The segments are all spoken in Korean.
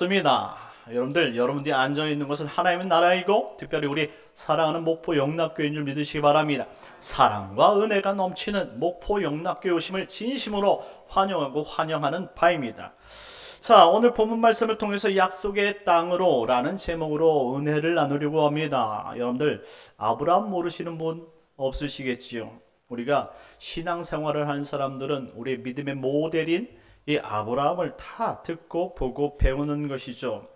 맞습니다. 여러분들이 안전해 있는 것은 하나님의 나라이고 특별히 우리 사랑하는 목포 영락교회인 줄 믿으시기 바랍니다. 사랑과 은혜가 넘치는 목포 영락교회 오심을 진심으로 환영하고 환영하는 바입니다. 자, 오늘 본문 말씀을 통해서 약속의 땅으로 라는 제목으로 은혜를 나누려고 합니다. 여러분들 아브라함 모르시는 분 없으시겠지요? 우리가 신앙생활을 하는 사람들은 우리의 믿음의 모델인 이 아브라함을 다 듣고 보고 배우는 것이죠.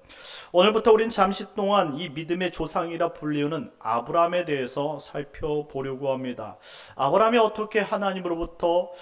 오늘부터 우린 잠시 동안 이 믿음의 조상이라 불리우는 아브라함에 대해서 살펴보려고 합니다. 아브라함이 어떻게 하나님으로부터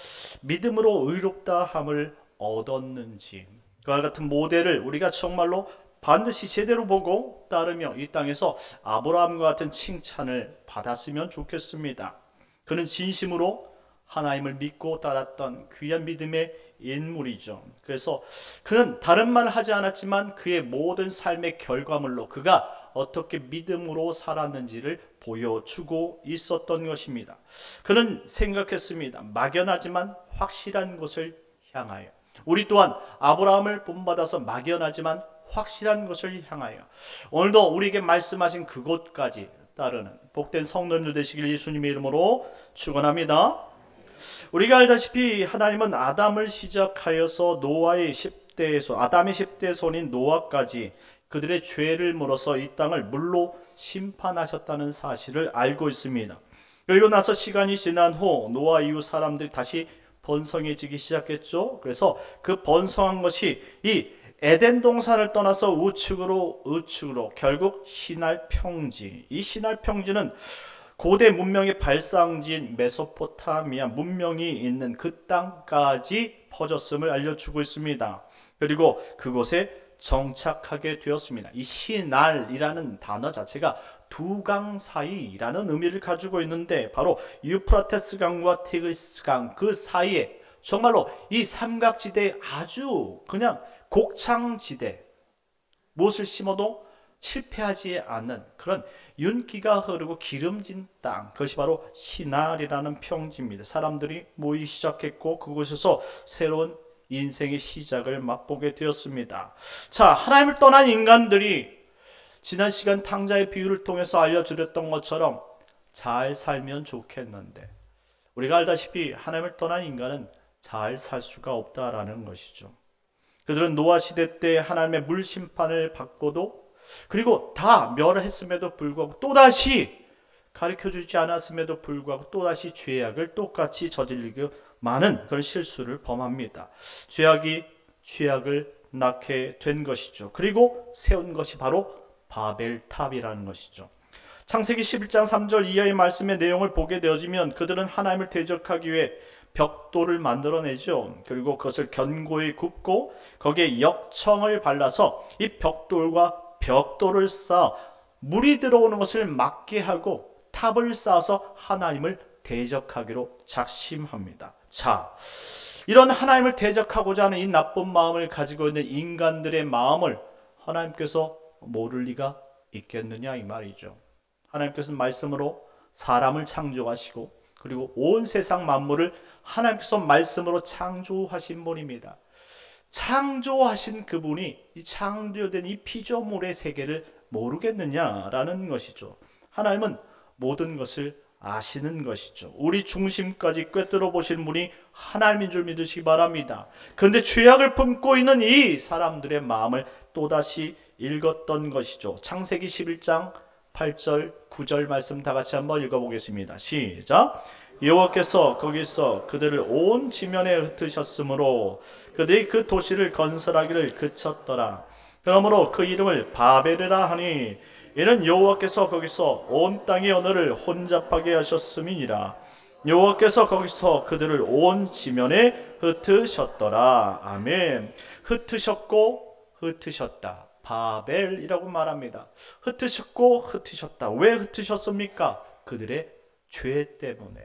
믿음으로 의롭다 함을 얻었는지, 그와 같은 모델을 우리가 정말로 반드시 제대로 보고 따르며 이 땅에서 아브라함과 같은 칭찬을 받았으면 좋겠습니다. 그는 진심으로 하나님을 믿고 따랐던 귀한 믿음의 인물이죠. 그래서 그는 다른 말 하지 않았지만 그의 모든 삶의 결과물로 그가 어떻게 믿음으로 살았는지를 보여주고 있었던 것입니다. 그는 생각했습니다. 막연하지만 확실한 곳을 향하여. 우리 또한 아브라함을 본받아서 막연하지만 확실한 것을 향하여 오늘도 우리에게 말씀하신 그곳까지 따르는 복된 성도들 되시길 예수님의 이름으로 축원합니다. 우리가 알다시피 하나님은 아담을 시작하여서 노아의 10대의 아담의 10대 손인 노아까지 그들의 죄를 물어서 이 땅을 물로 심판하셨다는 사실을 알고 있습니다. 그리고 나서 시간이 지난 후 노아 이후 사람들이 다시 번성해지기 시작했죠. 그래서 그 번성한 것이 이 에덴 동산을 떠나서 우측으로 결국 시날 평지. 이 시날 평지는 고대 문명의 발상지인 메소포타미아 문명이 있는 그 땅까지 퍼졌음을 알려주고 있습니다. 그리고 그곳에 정착하게 되었습니다. 이 시날이라는 단어 자체가 두 강 사이라는 의미를 가지고 있는데 바로 유프라테스 강과 티그리스 강 그 사이에 정말로 이 삼각지대 아주 그냥 곡창지대, 무엇을 심어도 실패하지 않는 그런 윤기가 흐르고 기름진 땅, 그것이 바로 시날이라는 평지입니다. 사람들이 모이기 시작했고 그곳에서 새로운 인생의 시작을 맛보게 되었습니다. 자, 하나님을 떠난 인간들이 지난 시간 탕자의 비유를 통해서 알려드렸던 것처럼 잘 살면 좋겠는데 우리가 알다시피 하나님을 떠난 인간은 잘 살 수가 없다라는 것이죠. 그들은 노아 시대 때 하나님의 물 심판을 받고도 그리고 다 멸했음에도 불구하고 또다시 가르쳐주지 않았음에도 불구하고 또다시 죄악을 똑같이 저질리고 많은 그런 실수를 범합니다. 죄악을 낳게 된 것이죠. 그리고 세운 것이 바로 바벨탑이라는 것이죠. 창세기 11장 3절 이하의 말씀의 내용을 보게 되어지면 그들은 하나님을 대적하기 위해 벽돌을 만들어내죠. 그리고 그것을 견고히 굽고 거기에 역청을 발라서 이 벽돌을 쌓아 물이 들어오는 것을 막게 하고 탑을 쌓아서 하나님을 대적하기로 작심합니다. 자, 이런 하나님을 대적하고자 하는 이 나쁜 마음을 가지고 있는 인간들의 마음을 하나님께서 모를 리가 있겠느냐 이 말이죠. 하나님께서는 말씀으로 사람을 창조하시고 그리고 온 세상 만물을 하나님께서 말씀으로 창조하신 분입니다. 창조하신 그분이 이 창조된 이 피조물의 세계를 모르겠느냐라는 것이죠. 하나님은 모든 것을 아시는 것이죠. 우리 중심까지 꿰뚫어 보시는 분이 하나님인 줄 믿으시기 바랍니다. 그런데 죄악을 품고 있는 이 사람들의 마음을 또다시 읽었던 것이죠. 창세기 11장 8절 9절 말씀 다 같이 한번 읽어보겠습니다. 시작. 여호와께서 거기서 그들을 온 지면에 흩으셨으므로 그들이 그 도시를 건설하기를 그쳤더라. 그러므로 그 이름을 바벨이라 하니 이는 여호와께서 거기서 온 땅의 언어를 혼잡하게 하셨음이니라. 여호와께서 거기서 그들을 온 지면에 흩으셨더라. 아멘. 흩으셨다. 바벨이라고 말합니다. 흩으셨고 흩으셨다. 왜 흩으셨습니까? 그들의 죄 때문에.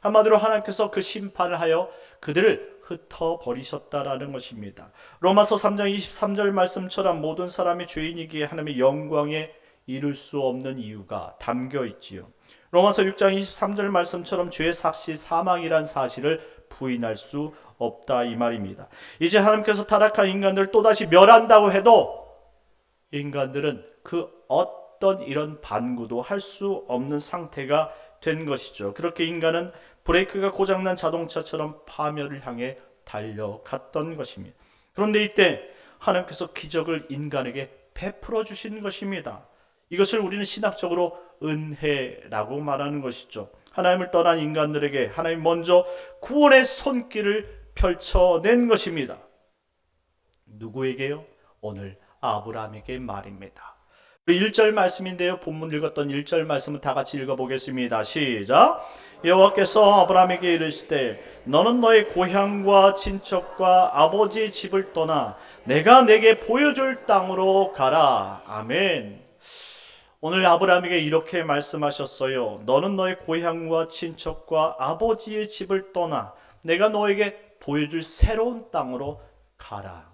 한마디로 하나님께서 그 심판을 하여 그들을 흩어버리셨다라는 것입니다. 로마서 3장 23절 말씀처럼 모든 사람이 죄인이기에 하나님의 영광에 이를 수 없는 이유가 담겨 있지요. 로마서 6장 23절 말씀처럼 죄의 삭시 사망이란 사실을 부인할 수 없다 이 말입니다. 이제 하나님께서 타락한 인간들을 또다시 멸한다고 해도 인간들은 그 어떤 이런 반구도 할 수 없는 상태가 된 것이죠. 그렇게 인간은 브레이크가 고장난 자동차처럼 파멸을 향해 달려갔던 것입니다. 그런데 이때 하나님께서 기적을 인간에게 베풀어 주신 것입니다. 이것을 우리는 신학적으로 은혜라고 말하는 것이죠. 하나님을 떠난 인간들에게 하나님 먼저 구원의 손길을 펼쳐낸 것입니다. 누구에게요? 오늘 아브라함에게 말입니다. 1절 말씀인데요. 본문 읽었던 1절 말씀은 다 같이 읽어보겠습니다. 시작. 여호와께서 아브라함에게 이르시되 너는 너의 고향과 친척과 아버지의 집을 떠나 내가 내게 보여줄 땅으로 가라. 아멘. 오늘 아브라함에게 이렇게 말씀하셨어요. 너는 너의 고향과 친척과 아버지의 집을 떠나 내가 너에게 보여줄 새로운 땅으로 가라.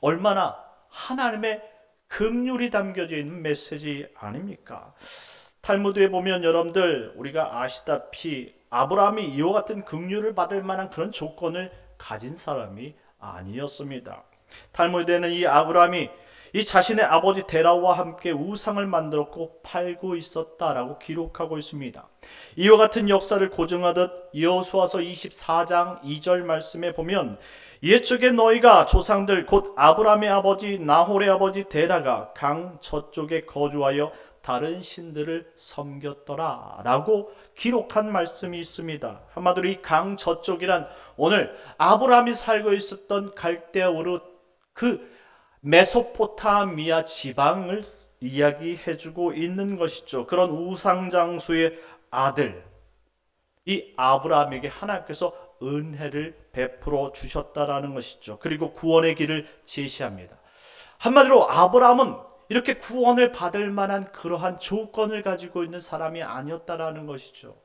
얼마나 하나님의 긍휼이 담겨져 있는 메시지 아닙니까? 탈무드에 보면 여러분들 우리가 아시다시피 아브라함이 이와 같은 긍휼을 받을 만한 그런 조건을 가진 사람이 아니었습니다. 탈무드에는 이 아브라함이 이 자신의 아버지 데라와 함께 우상을 만들었고 팔고 있었다라고 기록하고 있습니다. 이와 같은 역사를 고증하듯 여호수아서 24장 2절 말씀에 보면 옛적에 너희가 조상들 곧 아브라함의 아버지 나홀의 아버지 데라가 강 저쪽에 거주하여 다른 신들을 섬겼더라 라고 기록한 말씀이 있습니다. 한마디로 이 강 저쪽이란 오늘 아브라함이 살고 있었던 갈대아 우르 그 메소포타미아 지방을 이야기해주고 있는 것이죠. 그런 우상장수의 아들 이 아브라함에게 하나님께서 은혜를 베풀어 주셨다라는 것이죠. 그리고 구원의 길을 제시합니다. 한마디로 아브라함은 이렇게 구원을 받을 만한 그러한 조건을 가지고 있는 사람이 아니었다라는 것이죠.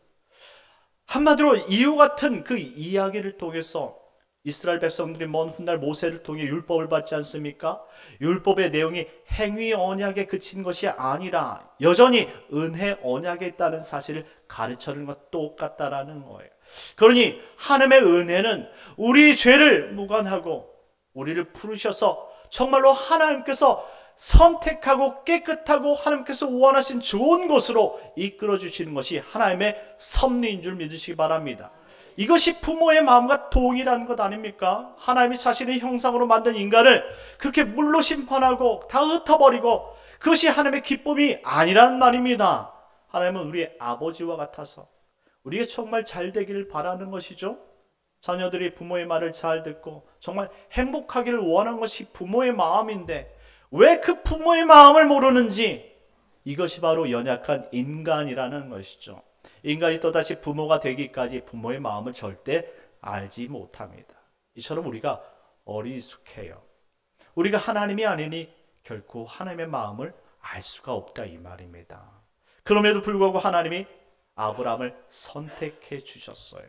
한마디로 이와 같은 그 이야기를 통해서 이스라엘 백성들이 먼 훗날 모세를 통해 율법을 받지 않습니까? 율법의 내용이 행위 언약에 그친 것이 아니라 여전히 은혜 언약에 있다는 사실을 가르쳐주는 것 똑같다라는 거예요. 그러니 하나님의 은혜는 우리 죄를 무관하고 우리를 부르셔서 정말로 하나님께서 선택하고 깨끗하고 하나님께서 원하신 좋은 곳으로 이끌어 주시는 것이 하나님의 섭리인 줄 믿으시기 바랍니다. 이것이 부모의 마음과 동일한 것 아닙니까? 하나님이 자신의 형상으로 만든 인간을 그렇게 물로 심판하고 다 흩어버리고 그것이 하나님의 기쁨이 아니란 말입니다. 하나님은 우리의 아버지와 같아서 우리가 정말 잘 되기를 바라는 것이죠. 자녀들이 부모의 말을 잘 듣고 정말 행복하기를 원하는 것이 부모의 마음인데 왜 그 부모의 마음을 모르는지 이것이 바로 연약한 인간이라는 것이죠. 인간이 또다시 부모가 되기까지 부모의 마음을 절대 알지 못합니다. 이처럼 우리가 어리숙해요. 우리가 하나님이 아니니 결코 하나님의 마음을 알 수가 없다 이 말입니다. 그럼에도 불구하고 하나님이 아브라함을 선택해 주셨어요.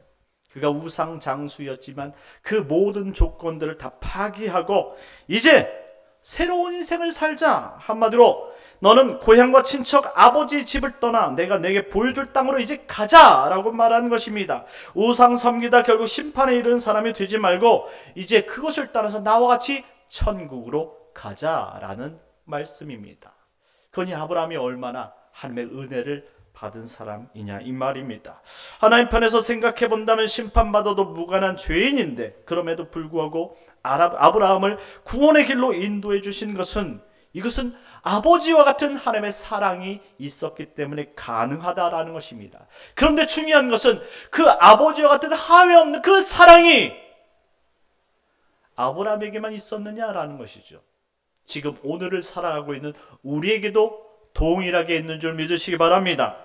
그가 우상 장수였지만 그 모든 조건들을 다 파기하고 이제 새로운 인생을 살자. 한마디로 너는 고향과 친척 아버지의 집을 떠나 내가 내게 보여줄 땅으로 이제 가자라고 말하는 것입니다. 우상 섬기다 결국 심판에 이르는 사람이 되지 말고 이제 그것을 따라서 나와 같이 천국으로 가자라는 말씀입니다. 그러니 아브라함이 얼마나 하나님의 은혜를 받은 사람이냐 이 말입니다. 하나님 편에서 생각해 본다면 심판받아도 무관한 죄인인데 그럼에도 불구하고 아브라함을 구원의 길로 인도해 주신 것은 이것은 아버지와 같은 하나님의 사랑이 있었기 때문에 가능하다라는 것입니다. 그런데 중요한 것은 그 아버지와 같은 하회 없는 그 사랑이 아브라함에게만 있었느냐라는 것이죠. 지금 오늘을 살아가고 있는 우리에게도 동일하게 있는 줄 믿으시기 바랍니다.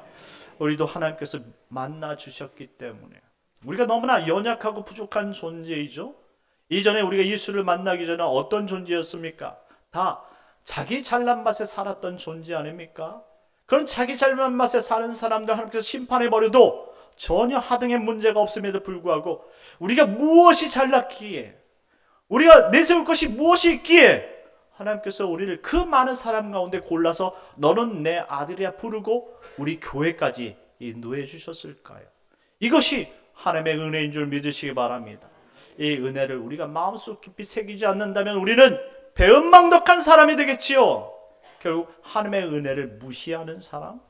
우리도 하나님께서 만나 주셨기 때문에 우리가 너무나 연약하고 부족한 존재이죠. 이전에 우리가 예수를 만나기 전에 어떤 존재였습니까? 다 자기 잘난 맛에 살았던 존재 아닙니까? 그런 자기 잘난 맛에 사는 사람들 하나님께서 심판해버려도 전혀 하등의 문제가 없음에도 불구하고 우리가 무엇이 잘났기에 우리가 내세울 것이 무엇이 있기에 하나님께서 우리를 그 많은 사람 가운데 골라서 너는 내 아들이야 부르고 우리 교회까지 인도해 주셨을까요? 이것이 하나님의 은혜인 줄 믿으시기 바랍니다. 이 은혜를 우리가 마음속 깊이 새기지 않는다면 우리는 배은망덕한 사람이 되겠지요. 결국 하나님의 은혜를 무시하는 사람,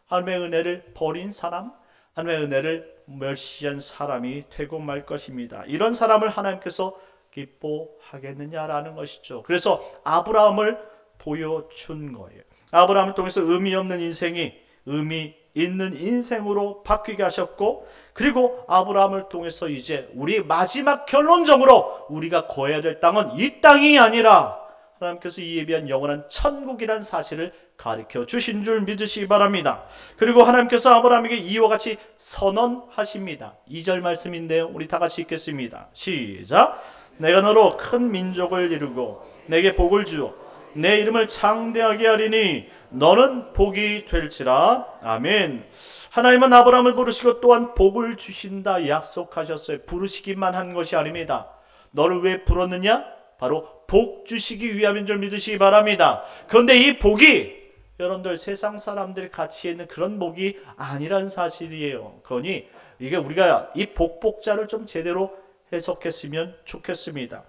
하나님의 은혜를 버린 사람, 하나님의 은혜를 멸시한 사람이 되고 말 것입니다. 이런 사람을 하나님께서 기뻐하겠느냐라는 것이죠. 그래서 아브라함을 보여준 거예요. 아브라함을 통해서 의미 없는 인생이 의미 있는 인생으로 바뀌게 하셨고, 그리고 아브라함을 통해서 이제 우리 마지막 결론적으로 우리가 거해야 될 땅은 이 땅이 아니라 하나님께서 이에 비한 영원한 천국이라는 사실을 가르쳐 주신 줄 믿으시기 바랍니다. 그리고 하나님께서 아브라함에게 이와 같이 선언하십니다. 2절 말씀인데요, 우리 다 같이 읽겠습니다. 시작. 내가 너로 큰 민족을 이루고 내게 복을 주어 내 이름을 창대하게 하리니 너는 복이 될지라. 아멘. 하나님은 아브라함을 부르시고 또한 복을 주신다 약속하셨어요. 부르시기만 한 것이 아닙니다. 너를 왜 불렀느냐? 바로 복 주시기 위함인 줄 믿으시기 바랍니다. 그런데 이 복이 여러분들 세상 사람들이 가치에 있는 그런 복이 아니란 사실이에요. 그러니 이게 우리가 이 복자를 좀 제대로 해석했으면 좋겠습니다.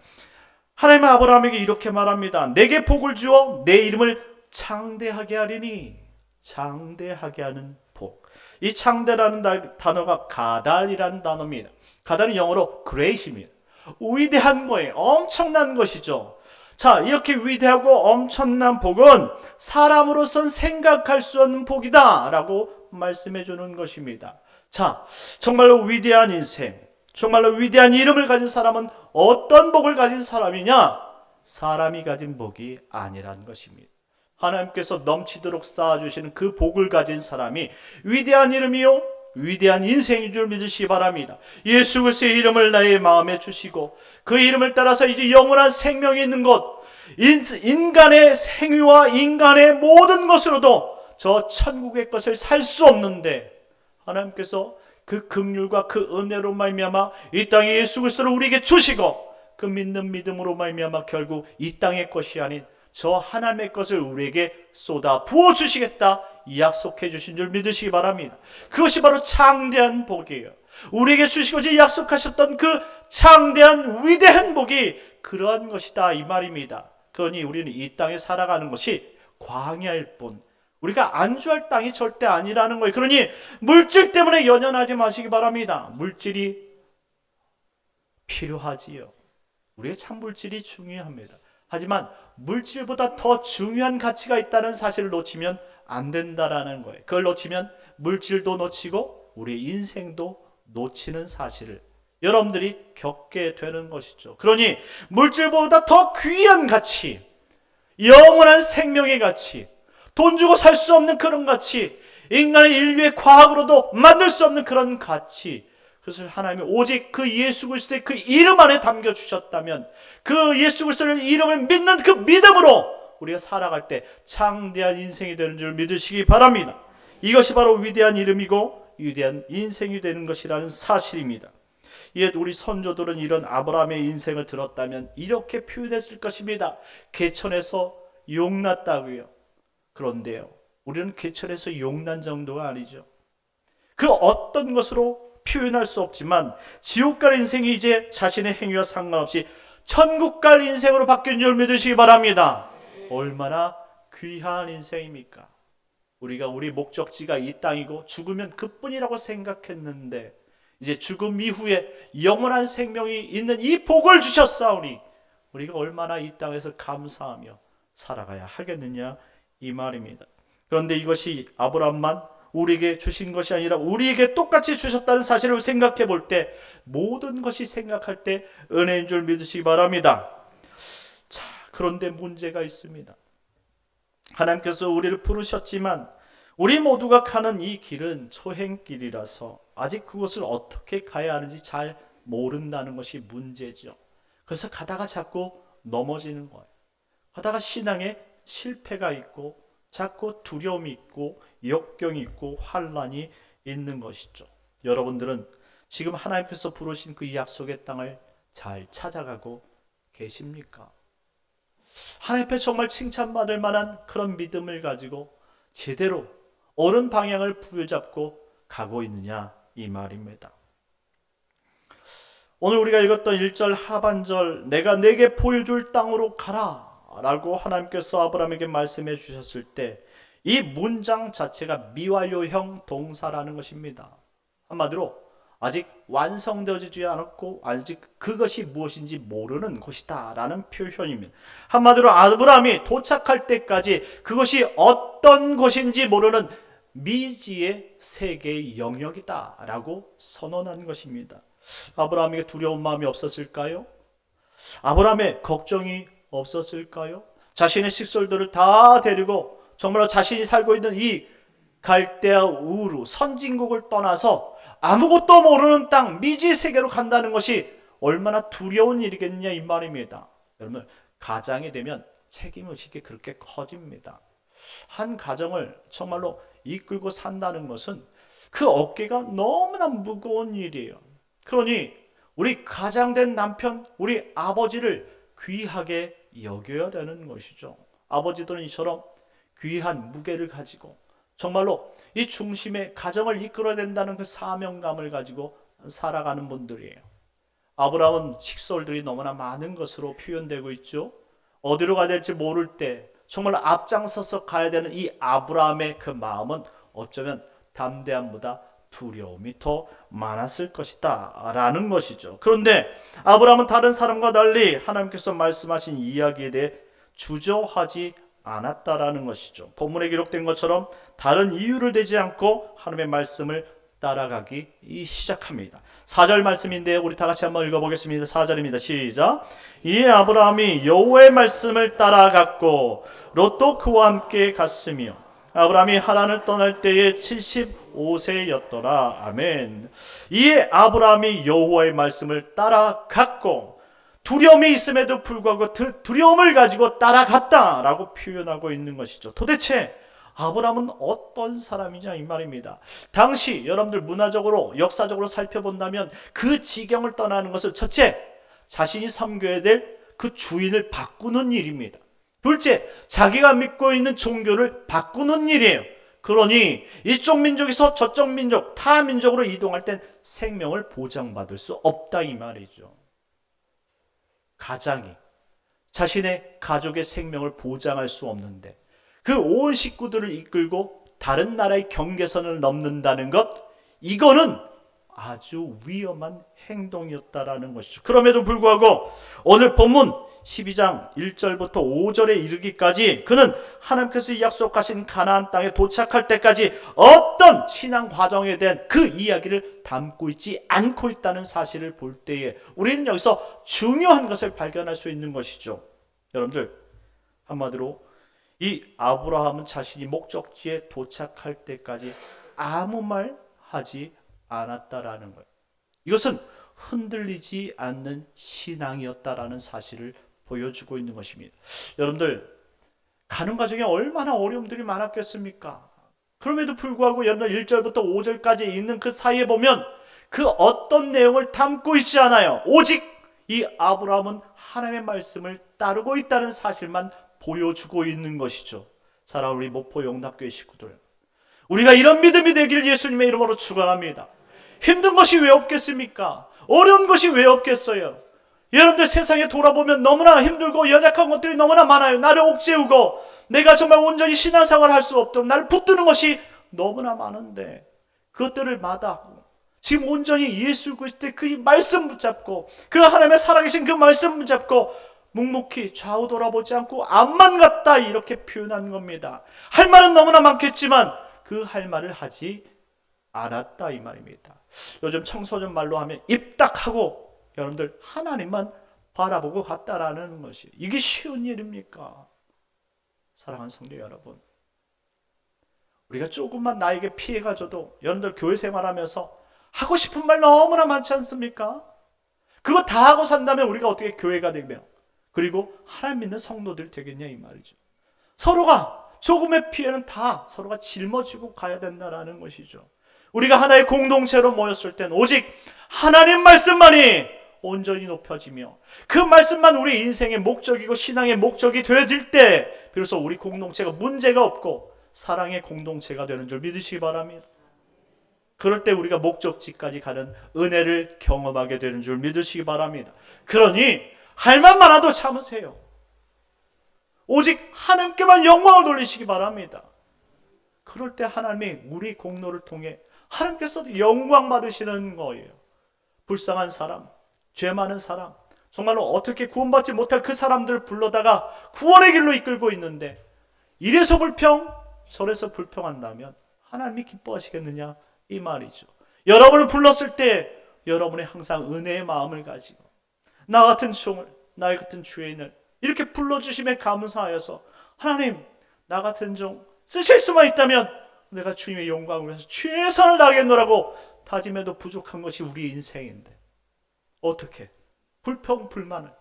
하나님은 아브라함에게 이렇게 말합니다. 내게 복을 주어 내 이름을 창대하게 하리니. 창대하게 하는 복. 이 창대라는 단어가 가달이라는 단어입니다. 가달은 영어로 great입니다. 위대한 거예요. 엄청난 것이죠. 자, 이렇게 위대하고 엄청난 복은 사람으로선 생각할 수 없는 복이다 라고 말씀해 주는 것입니다. 자, 정말로 위대한 인생, 정말로 위대한 이름을 가진 사람은 어떤 복을 가진 사람이냐? 사람이 가진 복이 아니란 것입니다. 하나님께서 넘치도록 쌓아주시는 그 복을 가진 사람이 위대한 이름이요 위대한 인생인 줄 믿으시기 바랍니다. 예수 그리스도의 이름을 나의 마음에 주시고 그 이름을 따라서 이제 영원한 생명이 있는 것, 인간의 생유와 인간의 모든 것으로도 저 천국의 것을 살 수 없는데 하나님께서 그 긍휼과 그 은혜로 말미암아 이 땅에 예수 그리스도를 우리에게 주시고 그 믿는 믿음으로 말미암아 결국 이 땅의 것이 아닌 저 하나님의 것을 우리에게 쏟아 부어주시겠다 약속해 주신 줄 믿으시기 바랍니다. 그것이 바로 창대한 복이에요. 우리에게 주시고자 약속하셨던 그 창대한 위대한 복이 그러한 것이다 이 말입니다. 그러니 우리는 이 땅에 살아가는 것이 광야일 뿐 우리가 안주할 땅이 절대 아니라는 거예요. 그러니 물질 때문에 연연하지 마시기 바랍니다. 물질이 필요하지요. 우리의 참물질이 중요합니다. 하지만 물질보다 더 중요한 가치가 있다는 사실을 놓치면 안 된다라는 거예요. 그걸 놓치면 물질도 놓치고 우리의 인생도 놓치는 사실을 여러분들이 겪게 되는 것이죠. 그러니 물질보다 더 귀한 가치, 영원한 생명의 가치, 돈 주고 살 수 없는 그런 가치, 인간의 인류의 과학으로도 만들 수 없는 그런 가치, 그것을 하나님이 오직 그 예수 그리스도의 그 이름 안에 담겨주셨다면 그 예수 그리스도의 이름을 믿는 그 믿음으로 우리가 살아갈 때 창대한 인생이 되는 줄 믿으시기 바랍니다. 이것이 바로 위대한 이름이고 위대한 인생이 되는 것이라는 사실입니다. 이에 우리 선조들은 이런 아브라함의 인생을 들었다면 이렇게 표현했을 것입니다. 개천에서 용났다고요. 그런데요, 우리는 개천에서 용난 정도가 아니죠. 그 어떤 것으로 표현할 수 없지만 지옥 갈 인생이 이제 자신의 행위와 상관없이 천국 갈 인생으로 바뀐 줄 믿으시기 바랍니다. 얼마나 귀한 인생입니까? 우리가 우리 목적지가 이 땅이고 죽으면 그뿐이라고 생각했는데 이제 죽음 이후에 영원한 생명이 있는 이 복을 주셨사오니 우리가 얼마나 이 땅에서 감사하며 살아가야 하겠느냐 이 말입니다. 그런데 이것이 아브라함만 우리에게 주신 것이 아니라 우리에게 똑같이 주셨다는 사실을 생각해 볼 때 모든 것이 생각할 때 은혜인 줄 믿으시기 바랍니다. 자, 그런데 문제가 있습니다. 하나님께서 우리를 부르셨지만 우리 모두가 가는 이 길은 초행길이라서 아직 그것을 어떻게 가야 하는지 잘 모른다는 것이 문제죠. 그래서 가다가 자꾸 넘어지는 거예요. 가다가 신앙에 실패가 있고 자꾸 두려움이 있고 역경이 있고 환란이 있는 것이죠. 여러분들은 지금 하나님께서 부르신 그 약속의 땅을 잘 찾아가고 계십니까? 하나님 앞에 정말 칭찬받을 만한 그런 믿음을 가지고 제대로 옳은 방향을 부여잡고 가고 있느냐 이 말입니다. 오늘 우리가 읽었던 1절 하반절 내가 내게 보여줄 땅으로 가라 라고 하나님께서 아브라함에게 말씀해 주셨을 때 이 문장 자체가 미완료형 동사라는 것입니다. 한마디로 아직 완성되어지지 않았고 아직 그것이 무엇인지 모르는 것이다 라는 표현입니다. 한마디로 아브라함이 도착할 때까지 그것이 어떤 것인지 모르는 미지의 세계의 영역이다 라고 선언한 것입니다. 아브라함에게 두려운 마음이 없었을까요? 아브라함의 걱정이 없었을까요? 자신의 식솔들을 다 데리고 정말로 자신이 살고 있는 이 갈대아 우르 선진국을 떠나서 아무것도 모르는 땅 미지 세계로 간다는 것이 얼마나 두려운 일이겠냐 이 말입니다. 여러분 가장이 되면 책임의식이 그렇게 커집니다. 한 가정을 정말로 이끌고 산다는 것은 그 어깨가 너무나 무거운 일이에요. 그러니 우리 가장된 남편, 우리 아버지를 귀하게 여겨야 되는 것이죠. 아버지들은 이처럼 귀한 무게를 가지고 정말로 이 중심의 가정을 이끌어야 된다는 그 사명감을 가지고 살아가는 분들이에요. 아브라함은 식솔들이 너무나 많은 것으로 표현되고 있죠. 어디로 가야 될지 모를 때 정말 앞장서서 가야 되는 이 아브라함의 그 마음은 어쩌면 담대함보다 두려움이 더 많았을 것이다 라는 것이죠. 그런데 아브라함은 다른 사람과 달리 하나님께서 말씀하신 이야기에 대해 주저하지 않았다라는 것이죠. 본문에 기록된 것처럼 다른 이유를 대지 않고 하나님의 말씀을 따라가기 시작합니다. 4절 말씀인데 우리 다 같이 한번 읽어보겠습니다. 4절입니다. 시작. 이에 아브라함이 여호와의 말씀을 따라갔고 롯도 그와 함께 갔으며 아브라함이 하란을 떠날 때에 75세였더라. 아멘. 이에 아브라함이 여호와의 말씀을 따라갔고 두려움이 있음에도 불구하고 두려움을 가지고 따라갔다라고 표현하고 있는 것이죠. 도대체 아브라함은 어떤 사람이냐 이 말입니다. 당시 여러분들 문화적으로 역사적으로 살펴본다면 그 지경을 떠나는 것은 첫째, 자신이 섬겨야 될 그 주인을 바꾸는 일입니다. 둘째, 자기가 믿고 있는 종교를 바꾸는 일이에요. 그러니 이쪽 민족에서 저쪽 민족, 타 민족으로 이동할 땐 생명을 보장받을 수 없다 이 말이죠. 가장이 자신의 가족의 생명을 보장할 수 없는데 그 온 식구들을 이끌고 다른 나라의 경계선을 넘는다는 것, 이거는 아주 위험한 행동이었다라는 것이죠. 그럼에도 불구하고 오늘 본문 12장 1절부터 5절에 이르기까지 그는 하나님께서 약속하신 가나안 땅에 도착할 때까지 어떤 신앙 과정에 대한 그 이야기를 담고 있지 않고 있다는 사실을 볼 때에 우리는 여기서 중요한 것을 발견할 수 있는 것이죠. 여러분들 한마디로 이 아브라함은 자신이 목적지에 도착할 때까지 아무 말 하지 않았다라는 거예요. 이것은 흔들리지 않는 신앙이었다라는 사실을 보여주고 있는 것입니다. 여러분들 가는 과정에 얼마나 어려움들이 많았겠습니까? 그럼에도 불구하고 여러분들 1절부터 5절까지 있는 그 사이에 보면 그 어떤 내용을 담고 있지 않아요. 오직 이 아브라함은 하나님의 말씀을 따르고 있다는 사실만 보여주고 있는 것이죠. 사랑하는 우리 목포 영납교회 식구들, 우리가 이런 믿음이 되기를 예수님의 이름으로 축원합니다. 힘든 것이 왜 없겠습니까? 어려운 것이 왜 없겠어요? 여러분들 세상에 돌아보면 너무나 힘들고 연약한 것들이 너무나 많아요. 나를 옥죄우고 내가 정말 온전히 신앙생활을 할 수 없도록 나를 붙드는 것이 너무나 많은데 그것들을 마다하고 지금 온전히 예수 그리스도의 그 말씀 붙잡고 그 하나님의 살아계신 그 말씀 붙잡고 묵묵히 좌우 돌아보지 않고 앞만 갔다 이렇게 표현한 겁니다. 할 말은 너무나 많겠지만 그 할 말을 하지 않았다 이 말입니다. 요즘 청소년 말로 하면 입닥하고 여러분들 하나님만 바라보고 갔다라는 것이 이게 쉬운 일입니까? 사랑하는 성도 여러분, 우리가 조금만 나에게 피해가 줘도 여러분들 교회 생활하면서 하고 싶은 말 너무나 많지 않습니까? 그거 다 하고 산다면 우리가 어떻게 교회가 되며 그리고 하나님 믿는 성도들 되겠냐 이 말이죠. 서로가 조금의 피해는 다 서로가 짊어지고 가야 된다라는 것이죠. 우리가 하나의 공동체로 모였을 땐 오직 하나님 말씀만이 온전히 높여지며 그 말씀만 우리 인생의 목적이고 신앙의 목적이 되어질 때 비로소 우리 공동체가 문제가 없고 사랑의 공동체가 되는 줄 믿으시기 바랍니다. 그럴 때 우리가 목적지까지 가는 은혜를 경험하게 되는 줄 믿으시기 바랍니다. 그러니 할 말 많아도 참으세요. 오직 하나님께만 영광을 돌리시기 바랍니다. 그럴 때 하나님이 우리 공로를 통해 하나님께서도 영광 받으시는 거예요. 불쌍한 사람, 죄 많은 사람, 정말로 어떻게 구원받지 못할 그 사람들을 불러다가 구원의 길로 이끌고 있는데 이래서 불평, 저래서 불평한다면 하나님이 기뻐하시겠느냐 이 말이죠. 여러분을 불렀을 때 여러분이 항상 은혜의 마음을 가지고 나 같은 종을, 나 같은 죄인을 이렇게 불러주심에 감사하여서 하나님, 나 같은 종 쓰실 수만 있다면 내가 주님의 영광을 위해서 최선을 다하겠노라고 다짐해도 부족한 것이 우리 인생인데 어떻게 불평, 불만을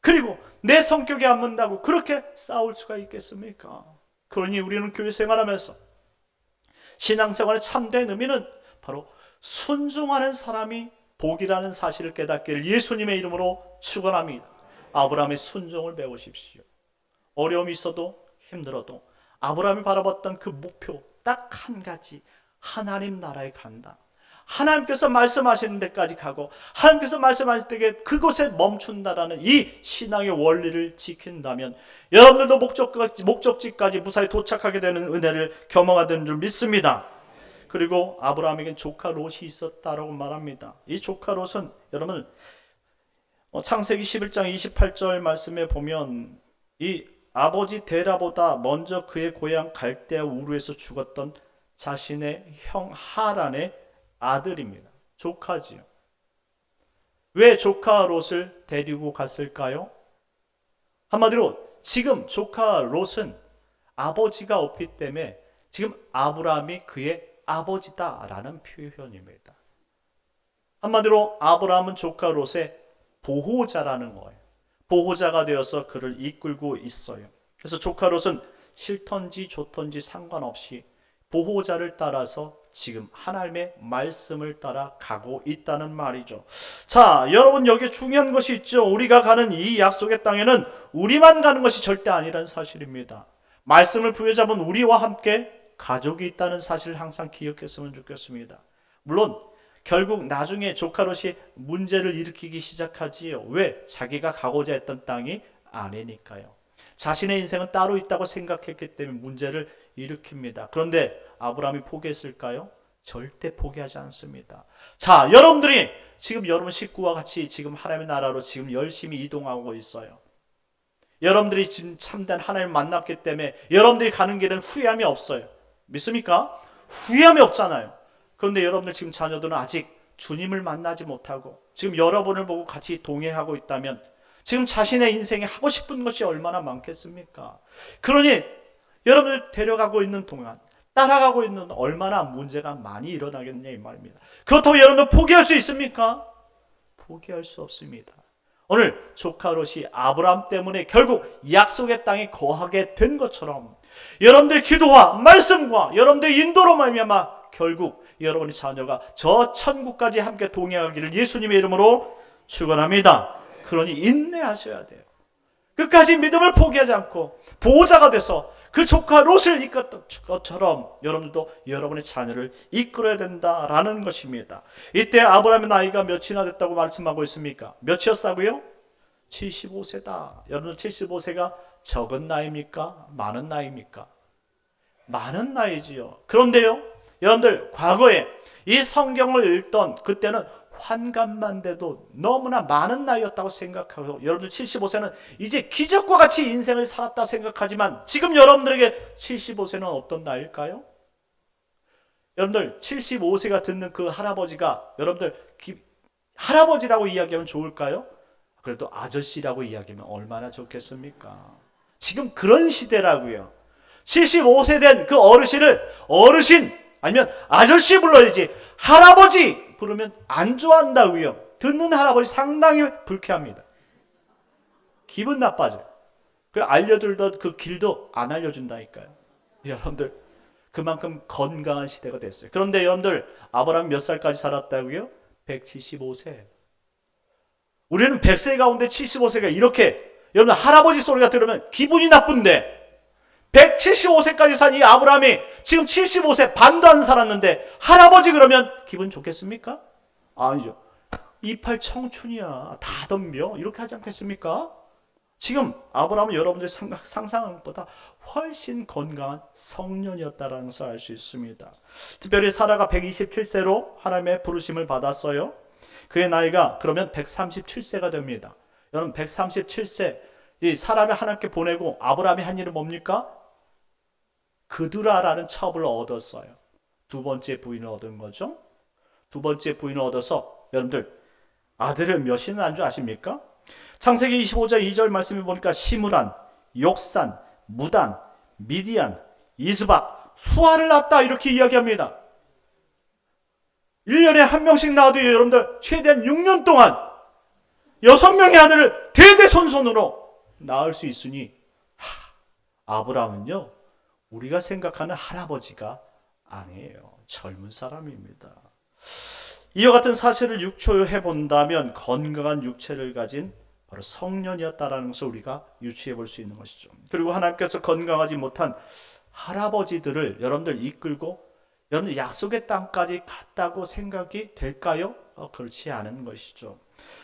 그리고 내 성격에 안 맞는다고 그렇게 싸울 수가 있겠습니까? 그러니 우리는 교회 생활하면서 신앙생활의 참된 의미는 바로 순종하는 사람이 복이라는 사실을 깨닫기를 예수님의 이름으로 축원합니다. 아브라함의 순종을 배우십시오. 어려움이 있어도 힘들어도 아브라함이 바라봤던 그 목표 딱 한 가지, 하나님 나라에 간다. 하나님께서 말씀하시는 데까지 가고 하나님께서 말씀하실 때 그곳에 멈춘다라는 이 신앙의 원리를 지킨다면 여러분들도 목적지까지 무사히 도착하게 되는 은혜를 경험하게 되는 줄 믿습니다. 그리고 아브라함에겐 조카 롯이 있었다라고 말합니다. 이 조카 롯은 여러분 창세기 11장 28절 말씀에 보면 이 아버지 데라보다 먼저 그의 고향 갈대아 우르에서 죽었던 자신의 형 하란의 아들입니다. 조카지요. 왜 조카 롯을 데리고 갔을까요? 한마디로 지금 조카 롯은 아버지가 없기 때문에 지금 아브라함이 그의 아버지다라는 표현입니다. 한마디로 아브라함은 조카 롯의 보호자라는 거예요. 보호자가 되어서 그를 이끌고 있어요. 그래서 조카 롯은 싫던지 좋던지 상관없이 보호자를 따라서 지금 하나님의 말씀을 따라 가고 있다는 말이죠. 자, 여러분 여기에 중요한 것이 있죠. 우리가 가는 이 약속의 땅에는 우리만 가는 것이 절대 아니라는 사실입니다. 말씀을 부여잡은 우리와 함께 가족이 있다는 사실을 항상 기억했으면 좋겠습니다. 물론 결국 나중에 조카 롯이 문제를 일으키기 시작하지요. 왜? 자기가 가고자 했던 땅이 아니니까요. 자신의 인생은 따로 있다고 생각했기 때문에 문제를 일으킵니다. 그런데 아브라함이 포기했을까요? 절대 포기하지 않습니다. 자, 여러분들이 지금 여러분 식구와 같이 지금 하나님의 나라로 지금 열심히 이동하고 있어요. 여러분들이 지금 참된 하나님을 만났기 때문에 여러분들이 가는 길은 후회함이 없어요. 믿습니까? 후회함이 없잖아요. 그런데 여러분들 지금 자녀들은 아직 주님을 만나지 못하고 지금 여러분을 보고 같이 동행하고 있다면 지금 자신의 인생에 하고 싶은 것이 얼마나 많겠습니까? 그러니 여러분을 데려가고 있는 동안 따라가고 있는 얼마나 문제가 많이 일어나겠냐 이 말입니다. 그렇다고 여러분들 포기할 수 있습니까? 포기할 수 없습니다. 오늘 조카 롯이 아브라함 때문에 결국 약속의 땅에 거하게 된 것처럼 여러분들의 기도와 말씀과 여러분들의 인도로 말미암아 결국 여러분의 자녀가 저 천국까지 함께 동행하기를 예수님의 이름으로 축원합니다. 그러니 인내하셔야 돼요. 끝까지 믿음을 포기하지 않고 보호자가 돼서 그 조카 롯을 이끌었던 것처럼 여러분도 여러분의 자녀를 이끌어야 된다라는 것입니다. 이때 아브라함의 나이가 몇이나 됐다고 말씀하고 있습니까? 몇이었다고요? 75세다. 여러분 75세가 적은 나이입니까? 많은 나이입니까? 많은 나이지요. 그런데요, 여러분들 과거에 이 성경을 읽던 그때는 환갑만 돼도 너무나 많은 나이였다고 생각하고 여러분들 75세는 이제 기적과 같이 인생을 살았다 생각하지만 지금 여러분들에게 75세는 어떤 나이일까요? 여러분들 75세가 듣는 그 할아버지가 여러분들 할아버지라고 이야기하면 좋을까요? 그래도 아저씨라고 이야기하면 얼마나 좋겠습니까? 지금 그런 시대라고요. 75세 된 그 어르신을 어르신 아니면 아저씨 불러야지 할아버지 부르면 안 좋아한다고요. 듣는 할아버지 상당히 불쾌합니다. 기분 나빠져요. 그 알려들던 그 길도 안 알려준다니까요. 여러분들 그만큼 건강한 시대가 됐어요. 그런데 여러분들 아브라함 몇 살까지 살았다고요? 175세. 우리는 100세 가운데 75세가 이렇게 여러분 할아버지 소리가 들으면 기분이 나쁜데 175세까지 산 이 아브라함이 지금 75세 반도 안 살았는데 할아버지 그러면 기분 좋겠습니까? 아니죠. 이팔 청춘이야. 다 덤벼. 이렇게 하지 않겠습니까? 지금 아브라함은 여러분들이 상상하는 것보다 훨씬 건강한 성년이었다는 것을 알 수 있습니다. 특별히 사라가 127세로 하나님의 부르심을 받았어요. 그의 나이가 그러면 137세가 됩니다. 여러분 137세 이 사라를 하나님께 보내고 아브라함이 한 일은 뭡니까? 그두라라는 첩을 얻었어요. 두 번째 부인을 얻은 거죠. 두 번째 부인을 얻어서 여러분들 아들을 몇이나 낳은 줄 아십니까? 창세기 25장 2절 말씀에 보니까 시므란, 욕산, 무단, 미디안, 이스박, 수아를 낳았다 이렇게 이야기합니다. 1년에 한 명씩 낳아도 여러분들 최대한 6년 동안 6명의 아들을 대대손손으로 낳을 수 있으니 아브라함은요 우리가 생각하는 할아버지가 아니에요. 젊은 사람입니다. 이와 같은 사실을 육초해 본다면 건강한 육체를 가진 바로 성년이었다라는 것을 우리가 유추해 볼 수 있는 것이죠. 그리고 하나님께서 건강하지 못한 할아버지들을 여러분들 이끌고 여러분들 약속의 땅까지 갔다고 생각이 될까요? 그렇지 않은 것이죠.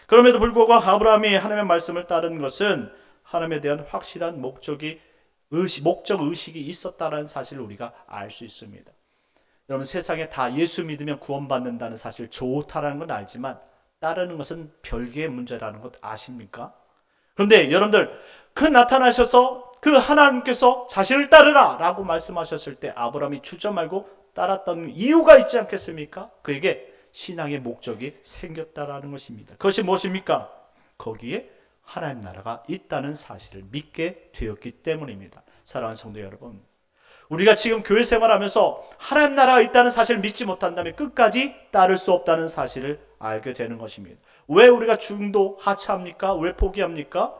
그럼에도 불구하고 아브라함이 하나님의 말씀을 따른 것은 하나님에 대한 확실한 목적 의식이 있었다는 사실을 우리가 알 수 있습니다. 여러분 세상에 다 예수 믿으면 구원받는다는 사실 좋다라는 건 알지만 따르는 것은 별개의 문제라는 것 아십니까? 그런데 여러분들 그 나타나셔서 그 하나님께서 자신을 따르라 라고 말씀하셨을 때 아브라함이 주저 말고 따랐던 이유가 있지 않겠습니까? 그에게 신앙의 목적이 생겼다라는 것입니다. 그것이 무엇입니까? 거기에 하나님 나라가 있다는 사실을 믿게 되었기 때문입니다. 사랑하는 성도 여러분, 우리가 지금 교회 생활하면서 하나님 나라가 있다는 사실을 믿지 못한다면 끝까지 따를 수 없다는 사실을 알게 되는 것입니다. 왜 우리가 중도 하차합니까? 왜 포기합니까?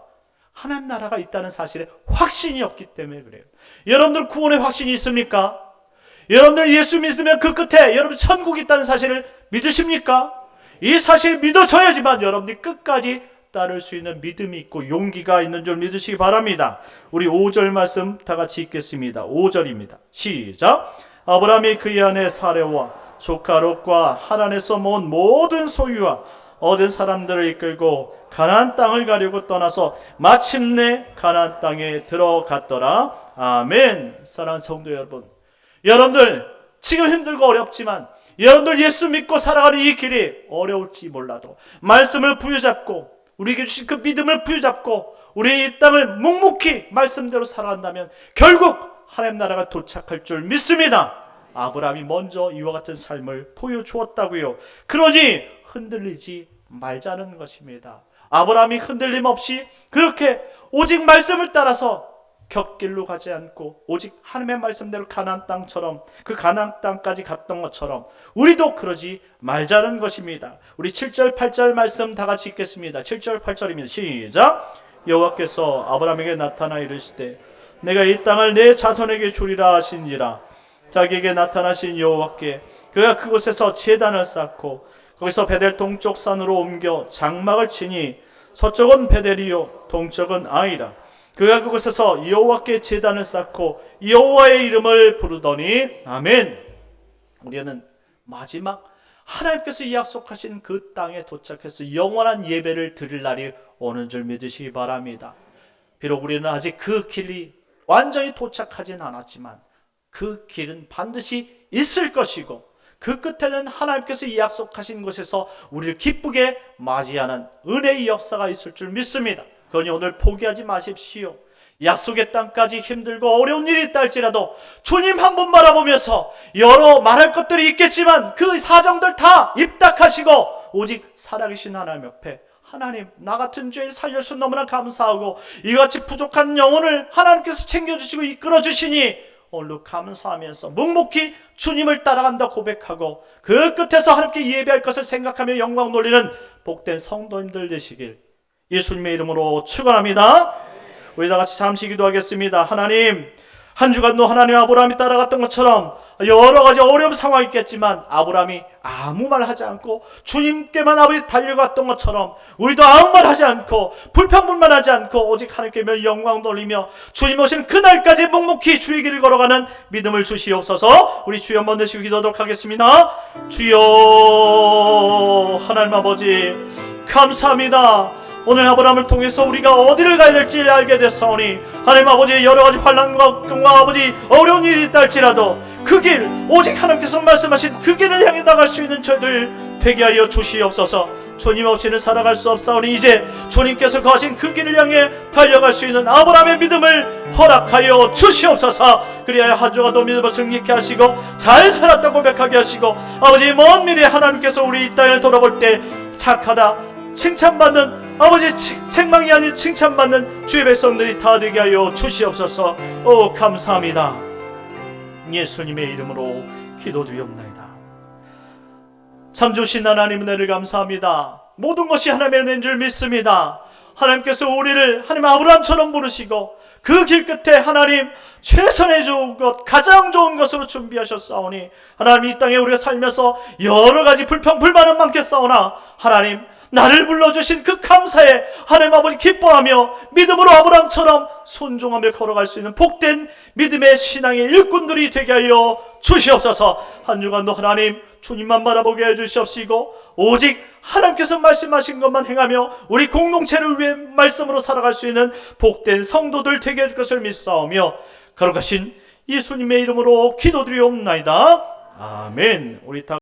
하나님 나라가 있다는 사실에 확신이 없기 때문에 그래요. 여러분들 구원의 확신이 있습니까? 여러분들 예수 믿으면 그 끝에 여러분 천국이 있다는 사실을 믿으십니까? 이 사실을 믿어져야지만 여러분들이 끝까지 따를 수 있는 믿음이 있고 용기가 있는 줄 믿으시기 바랍니다. 우리 5절 말씀 다 같이 읽겠습니다. 5절입니다. 시작. 아브라함이 그의 아내 사레와 조카 롯과 하란에서 모은 모든 소유와 얻은 사람들을 이끌고 가나안 땅을 가려고 떠나서 마침내 가나안 땅에 들어갔더라. 아멘. 사랑하는 성도 여러분, 여러분들 지금 힘들고 어렵지만 여러분들 예수 믿고 살아가는 이 길이 어려울지 몰라도 말씀을 부여잡고 우리에게 주신 그 믿음을 부여잡고 우리의 이 땅을 묵묵히 말씀대로 살아간다면 결국 하나님 나라가 도착할 줄 믿습니다. 아브라함이 먼저 이와 같은 삶을 보여주었다고요. 그러니 흔들리지 말자는 것입니다. 아브라함이 흔들림 없이 그렇게 오직 말씀을 따라서 곁길로 가지 않고 오직 하나님의 말씀대로 가나안 땅처럼 그 가나안 땅까지 갔던 것처럼 우리도 그러지 말자는 것입니다. 우리 7절 8절 말씀 다 같이 읽겠습니다. 7절 8절입니다. 시작. 여호와께서 아브라함에게 나타나 이르시되 내가 이 땅을 내 자손에게 주리라 하신지라. 자기에게 나타나신 여호와께 그가 그곳에서 제단을 쌓고 거기서 베델 동쪽 산으로 옮겨 장막을 치니 서쪽은 베델이요 동쪽은 아이라. 그가 그곳에서 여호와께 제단을 쌓고 여호와의 이름을 부르더니 아멘. 우리는 마지막 하나님께서 약속하신 그 땅에 도착해서 영원한 예배를 드릴 날이 오는 줄 믿으시기 바랍니다. 비록 우리는 아직 그 길이 완전히 도착하진 않았지만 그 길은 반드시 있을 것이고 그 끝에는 하나님께서 약속하신 곳에서 우리를 기쁘게 맞이하는 은혜의 역사가 있을 줄 믿습니다. 그러니 오늘 포기하지 마십시오. 약속의 땅까지 힘들고 어려운 일이 있다 할지라도 주님 한 분 바라보면서 여러 말할 것들이 있겠지만 그 사정들 다 입닥하시고 오직 살아계신 하나님 옆에 하나님 나 같은 죄인 살려주셔서 너무나 감사하고 이같이 부족한 영혼을 하나님께서 챙겨주시고 이끌어주시니 오늘도 감사하면서 묵묵히 주님을 따라간다 고백하고 그 끝에서 하나님께 예배할 것을 생각하며 영광 돌리는 복된 성도님들 되시길 예수님의 이름으로 축원합니다. 우리 다 같이 잠시 기도하겠습니다. 하나님, 한 주간도 하나님 아브라함이 따라갔던 것처럼 여러 가지 어려운 상황이 있겠지만 아브라함이 아무 말 하지 않고 주님께만 아버지 달려갔던 것처럼 우리도 아무 말 하지 않고 불평불만하지 않고 오직 하나님께 영광 돌리며 주님 오신 그날까지 묵묵히 주의 길을 걸어가는 믿음을 주시옵소서. 우리 주여 한번 내쉬고 기도하도록 하겠습니다. 주여 하나님 아버지 감사합니다. 오늘 아브라함을 통해서 우리가 어디를 가야 될지 알게 됐사오니 하나님 아버지 여러 가지 환난과 아버지 어려운 일이 있다 할지라도 그 길 오직 하나님께서 말씀하신 그 길을 향해 나갈 수 있는 저희들 되게 하여 주시옵소서. 주님 없이는 살아갈 수 없사오니 이제 주님께서 거하신 그 길을 향해 달려갈 수 있는 아브라함의 믿음을 허락하여 주시옵소서. 그리하여 한 주가 더 믿음을 승리케 하시고 잘 살았다 고백하게 하시고 아버지 먼 미래에 하나님께서 우리 이 땅을 돌아볼 때 착하다 칭찬받는 아버지 책망이 아닌 칭찬받는 주의 백성들이 다 되게 하여 주시옵소서. 오 감사합니다. 예수님의 이름으로 기도드리옵나이다. 참 주신 하나님 은혜를 감사합니다. 모든 것이 하나님의 은혜인 줄 믿습니다. 하나님께서 우리를 하나님 아브라함처럼 부르시고 그 길 끝에 하나님 최선의 좋은 것 가장 좋은 것으로 준비하셨사오니 하나님 이 땅에 우리가 살면서 여러 가지 불평불만은 많겠사오나 하나님 나를 불러주신 그 감사에 하나님 아버지 기뻐하며 믿음으로 아브라함처럼 순종하며 걸어갈 수 있는 복된 믿음의 신앙의 일꾼들이 되게 하여 주시옵소서. 한 주간도 하나님 주님만 바라보게 해주시옵시고 오직 하나님께서 말씀하신 것만 행하며 우리 공동체를 위해 말씀으로 살아갈 수 있는 복된 성도들 되게 해줄 것을 믿사오며 거룩하신 예수님의 이름으로 기도드리옵나이다. 아멘. 우리 다